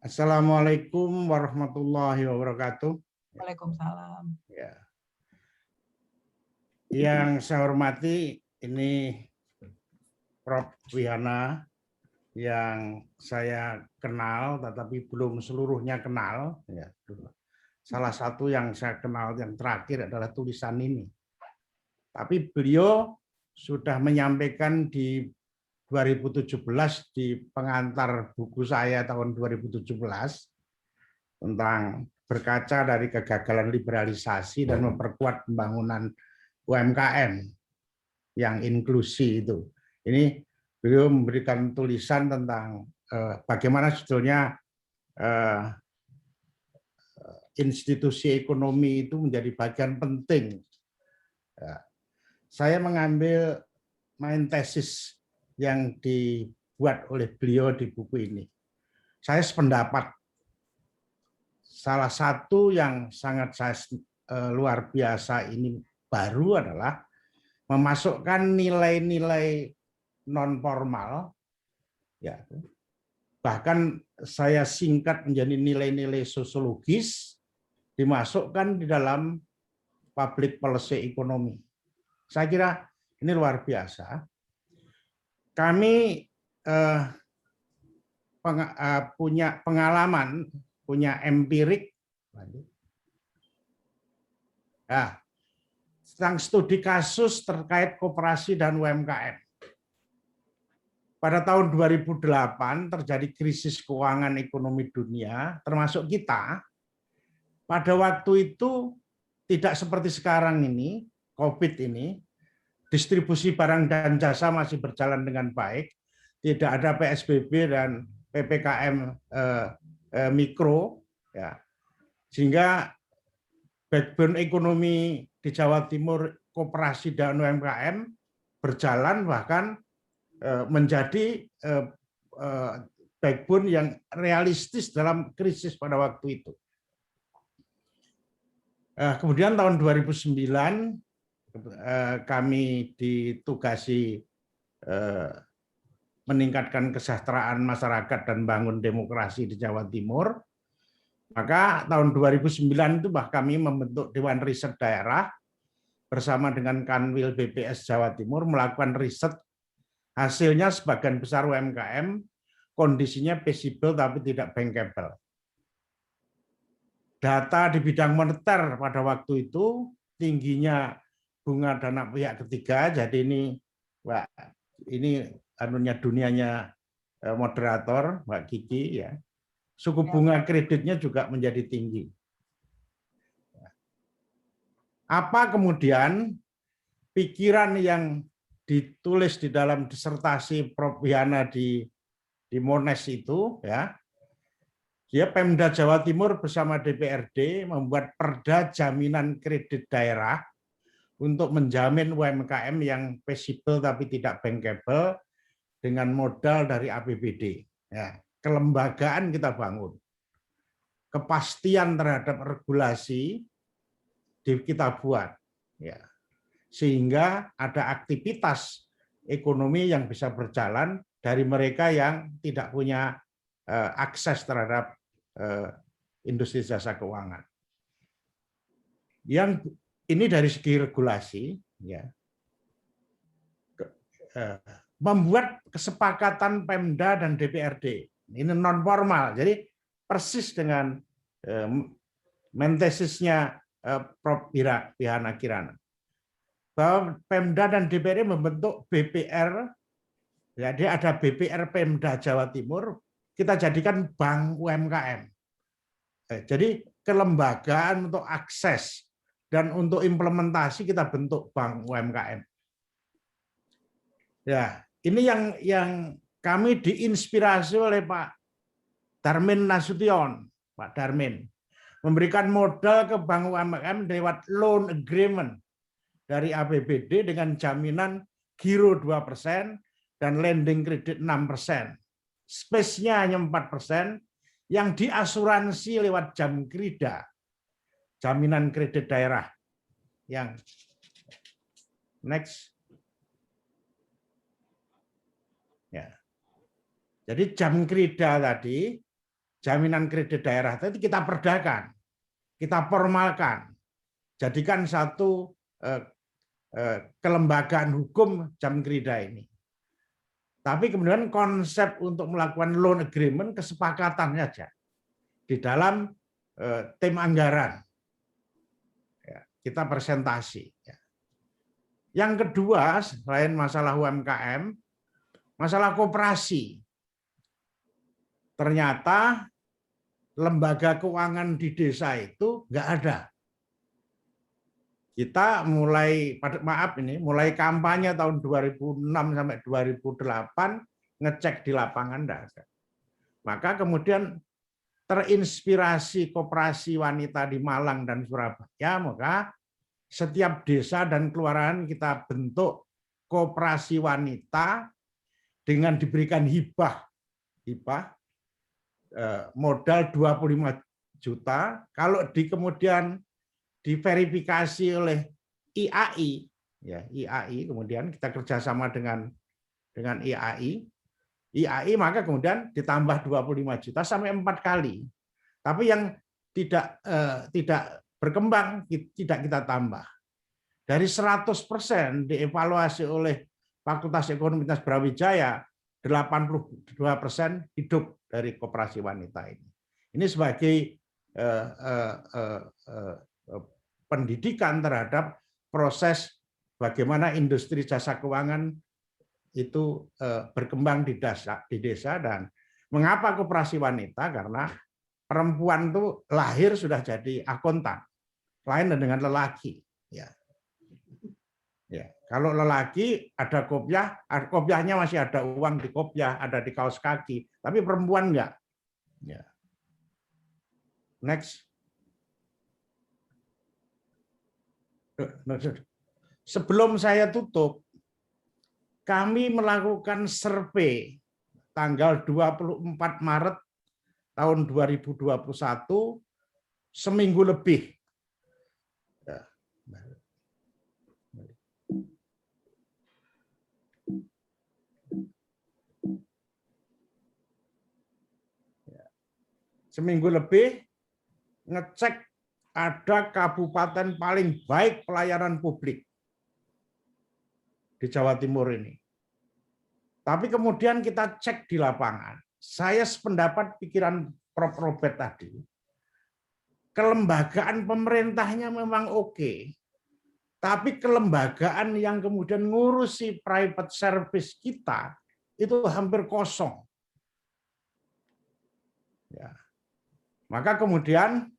Assalamualaikum warahmatullahi wabarakatuh. Waalaikumsalam. Ya. Yang saya hormati ini Prof. Wihana yang saya kenal, tetapi belum seluruhnya kenal. Ya. Salah satu yang saya kenal yang terakhir adalah tulisan ini. Tapi beliau sudah menyampaikan di 2017 di pengantar buku saya tahun 2017 tentang berkaca dari kegagalan liberalisasi dan memperkuat pembangunan UMKM yang inklusi itu. Ini beliau memberikan tulisan tentang bagaimana sebetulnya institusi ekonomi itu menjadi bagian penting. Saya mengambil main tesis yang dibuat oleh beliau di buku ini. Saya sependapat. Salah satu yang sangat luar biasa ini baru adalah memasukkan nilai-nilai non formal, ya, bahkan saya singkat menjadi nilai-nilai sosiologis dimasukkan di dalam public policy ekonomi. Saya kira ini luar biasa. Kami punya pengalaman, punya empirik tentang studi kasus terkait koperasi dan UMKM. Pada tahun 2008 terjadi krisis keuangan ekonomi dunia, termasuk kita. Pada waktu itu tidak seperti sekarang ini, COVID ini, distribusi barang dan jasa masih berjalan dengan baik, tidak ada PSBB dan PPKM mikro, ya, sehingga backbone ekonomi di Jawa Timur, koperasi dan UMKM berjalan bahkan menjadi backbone yang realistis dalam krisis pada waktu itu. Kemudian tahun 2009 kami ditugasi meningkatkan kesejahteraan masyarakat dan bangun demokrasi di Jawa Timur. Maka tahun 2009 itu kami membentuk Dewan Riset Daerah bersama dengan Kanwil BPS Jawa Timur melakukan riset. Hasilnya sebagian besar UMKM kondisinya visible tapi tidak bankable. Data di bidang moneter pada waktu itu tingginya bunga dana pihak ketiga. Jadi ini anunya dunianya moderator Mbak Kiki, ya. Suku bunga kreditnya juga menjadi tinggi. Apa kemudian pikiran yang ditulis di dalam disertasi Prof. Wihana di Monash itu, ya, dia Pemda Jawa Timur bersama DPRD membuat perda jaminan kredit daerah untuk menjamin UMKM yang visible tapi tidak bankable dengan modal dari APBD. Ya, kelembagaan kita bangun, kepastian terhadap regulasi kita buat, ya, sehingga ada aktivitas ekonomi yang bisa berjalan dari mereka yang tidak punya akses terhadap industri jasa keuangan. Yang ini dari segi regulasi, ya, membuat kesepakatan Pemda dan DPRD. Ini non formal, jadi persis dengan mentesisnya Prof. Wihana Kirana. Bahwa Pemda dan DPRD membentuk BPR, jadi ada BPR Pemda Jawa Timur, kita jadikan bank UMKM. Jadi kelembagaan untuk akses dan untuk implementasi kita bentuk bank UMKM. Ya, ini yang kami diinspirasi oleh Pak Darmin Nasution, Pak Darmin, memberikan modal ke bank UMKM lewat loan agreement dari APBD dengan jaminan giro 2% dan lending kredit 6%. Space-nya hanya 4% yang diasuransi lewat Jamkrida, jaminan kredit daerah. Yang next. Ya. Jadi Jamkrida tadi, jaminan kredit daerah tadi kita perdakan, kita formalkan, jadikan satu kelembagaan hukum Jamkrida ini. Tapi kemudian konsep untuk melakukan loan agreement kesepakatan saja di dalam tim anggaran. Kita presentasi. Yang kedua, selain masalah UMKM, masalah koperasi. Ternyata lembaga keuangan di desa itu nggak ada. Kita mulai mulai kampanye tahun 2006 sampai 2008 ngecek di lapangan enggak ada. Maka kemudian terinspirasi koperasi wanita di Malang dan Surabaya, maka setiap desa dan kelurahan kita bentuk koperasi wanita dengan diberikan hibah modal 25 juta. Kalau kemudian diverifikasi oleh IAI, ya IAI, kemudian kita kerjasama dengan IAI, maka kemudian ditambah 25 juta sampai 4 kali. Tapi yang tidak berkembang tidak kita tambah. Dari 100% dievaluasi oleh Fakultas Ekonomi Universitas Brawijaya, 82% hidup dari koperasi wanita ini. Ini sebagai pendidikan terhadap proses bagaimana industri jasa keuangan itu berkembang di desa dan mengapa koperasi wanita, karena perempuan itu lahir sudah jadi akuntan, lain dengan lelaki. Ya, kalau lelaki ada kopiahnya masih ada uang di kopiah, ada di kaos kaki, tapi perempuan enggak. Ya. Next. Sebelum saya tutup, kami melakukan survei tanggal 24 Maret tahun 2021, seminggu lebih. Seminggu lebih ngecek ada kabupaten paling baik pelayanan publik di Jawa Timur ini. Tapi kemudian kita cek di lapangan. Saya sependapat pikiran Prof. Robert tadi. Kelembagaan pemerintahnya memang oke. Tapi kelembagaan yang kemudian ngurusi private service kita itu hampir kosong. Ya. Maka kemudian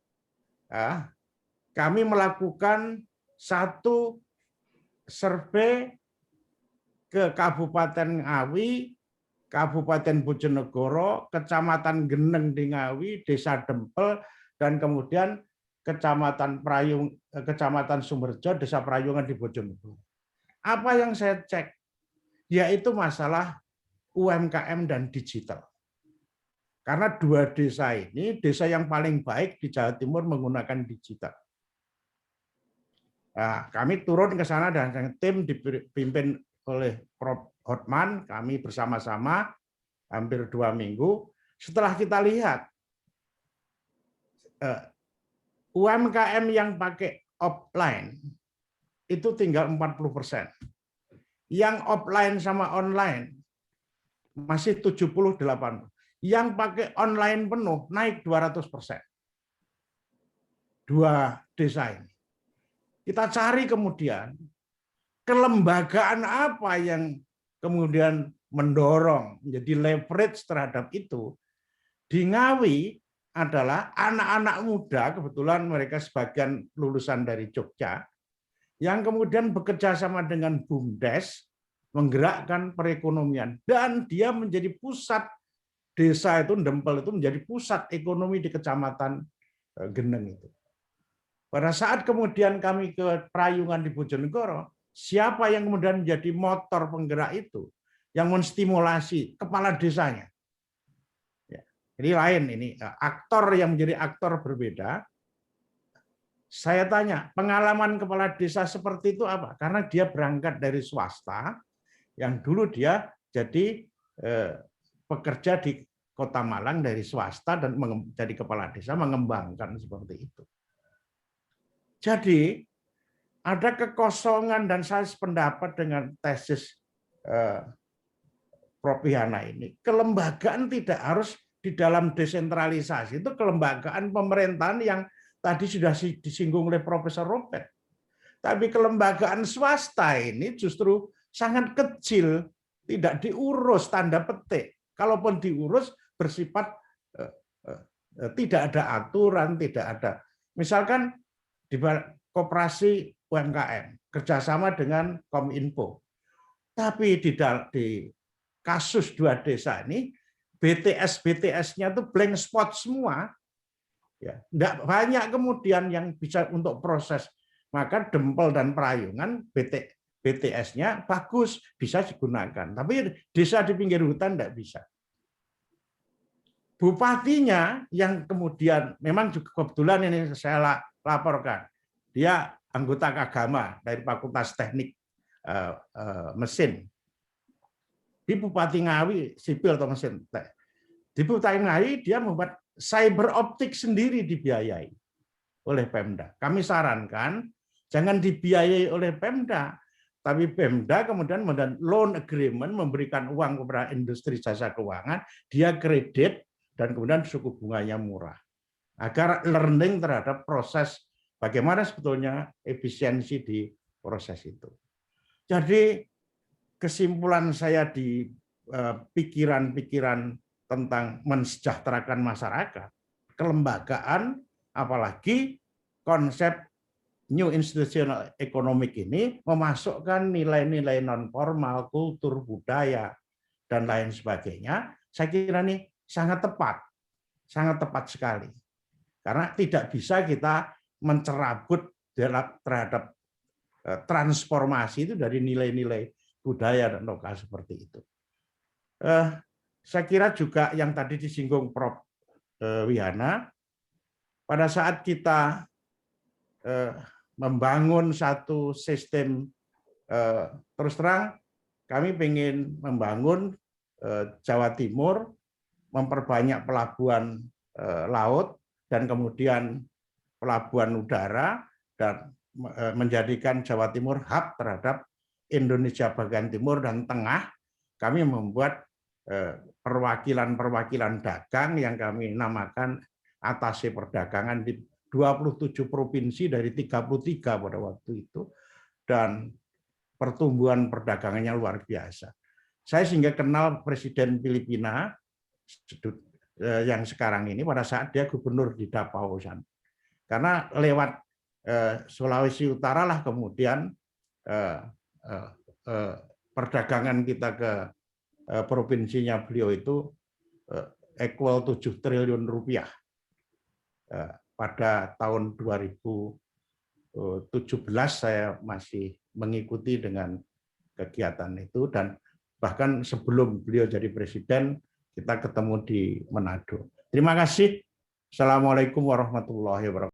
kami melakukan satu survei ke Kabupaten Ngawi, Kabupaten Bojonegoro, Kecamatan Geneng di Ngawi, Desa Dempel, dan kemudian Kecamatan Sumberjo, Desa Prayungan di Bojonegoro. Apa yang saya cek? Yaitu masalah UMKM dan digital. Karena dua desa ini, desa yang paling baik di Jawa Timur menggunakan digital. Nah, kami turun ke sana dan tim dipimpin oleh Prof. Hotman, kami bersama-sama hampir 2 minggu. Setelah kita lihat, UMKM yang pakai offline itu tinggal 40%. Yang offline sama online masih 70-80%. Yang pakai online penuh naik 200%. Dua desa ini. Kita cari kemudian kelembagaan apa yang kemudian mendorong menjadi leverage terhadap itu. Di Ngawi adalah anak-anak muda, kebetulan mereka sebagian lulusan dari Jogja, yang kemudian bekerja sama dengan BUMDes menggerakkan perekonomian, dan dia menjadi pusat. Desa itu, Dempel itu menjadi pusat ekonomi di Kecamatan Geneng itu. Pada saat kemudian kami ke Prayungan di Bojonegoro, siapa yang kemudian menjadi motor penggerak itu? Yang menstimulasi kepala desanya. Ya, jadi lain ini, aktor yang menjadi aktor berbeda. Saya tanya, pengalaman kepala desa seperti itu apa? Karena dia berangkat dari swasta, yang dulu dia jadi pekerja di Kota Malang dari swasta dan menjadi kepala desa mengembangkan seperti itu. Jadi ada kekosongan dan saya sependapat dengan tesis Prof. Wihana ini. Kelembagaan tidak harus di dalam desentralisasi. Itu kelembagaan pemerintahan yang tadi sudah disinggung oleh Profesor Robert. Tapi kelembagaan swasta ini justru sangat kecil, tidak diurus tanda petik. Kalaupun diurus bersifat tidak ada aturan, tidak ada. Misalkan di koperasi UMKM kerjasama dengan Kominfo, tapi di kasus dua desa ini BTS-nya itu blank spot semua, ya, tidak banyak kemudian yang bisa untuk proses. Maka Dempel dan Prayungan BTS-nya bagus, bisa digunakan. Tapi desa di pinggir hutan tidak bisa. Bupatinya yang kemudian memang juga kebetulan ini saya laporkan, dia anggota Kagama dari Fakultas Teknik Mesin. Di Bupati Ngawi sipil atau mesin. Di Bupati Ngawi dia membuat cyber optik sendiri dibiayai oleh Pemda. Kami sarankan jangan dibiayai oleh Pemda, tapi Pemda kemudian loan agreement memberikan uang kepada industri jasa keuangan, dia kredit dan kemudian suku bunganya murah. Agar learning terhadap proses bagaimana sebetulnya efisiensi di proses itu. Jadi kesimpulan saya di pikiran-pikiran tentang mensejahterakan masyarakat, kelembagaan, apalagi konsep New Institutional Economic ini memasukkan nilai-nilai non-formal, kultur, budaya, dan lain sebagainya, saya kira ini sangat tepat sekali. Karena tidak bisa kita mencerabut terhadap transformasi itu dari nilai-nilai budaya dan lokal seperti itu. Saya kira juga yang tadi disinggung Prof. Wihana, pada saat kita membangun satu sistem, terus terang kami ingin membangun Jawa Timur, memperbanyak pelabuhan laut dan kemudian pelabuhan udara dan menjadikan Jawa Timur hub terhadap Indonesia bagian timur dan tengah. Kami membuat perwakilan-perwakilan dagang yang kami namakan atase perdagangan di 27 provinsi dari 33 pada waktu itu, dan pertumbuhan perdagangannya luar biasa. Saya sehingga kenal Presiden Filipina yang sekarang ini pada saat dia gubernur di Davao San. Karena lewat Sulawesi Utara lah kemudian perdagangan kita ke provinsinya beliau itu equal 7 triliun rupiah. Pada tahun 2017 saya masih mengikuti dengan kegiatan itu, dan bahkan sebelum beliau jadi presiden kita ketemu di Manado. Terima kasih. Assalamualaikum warahmatullahi wabarakatuh.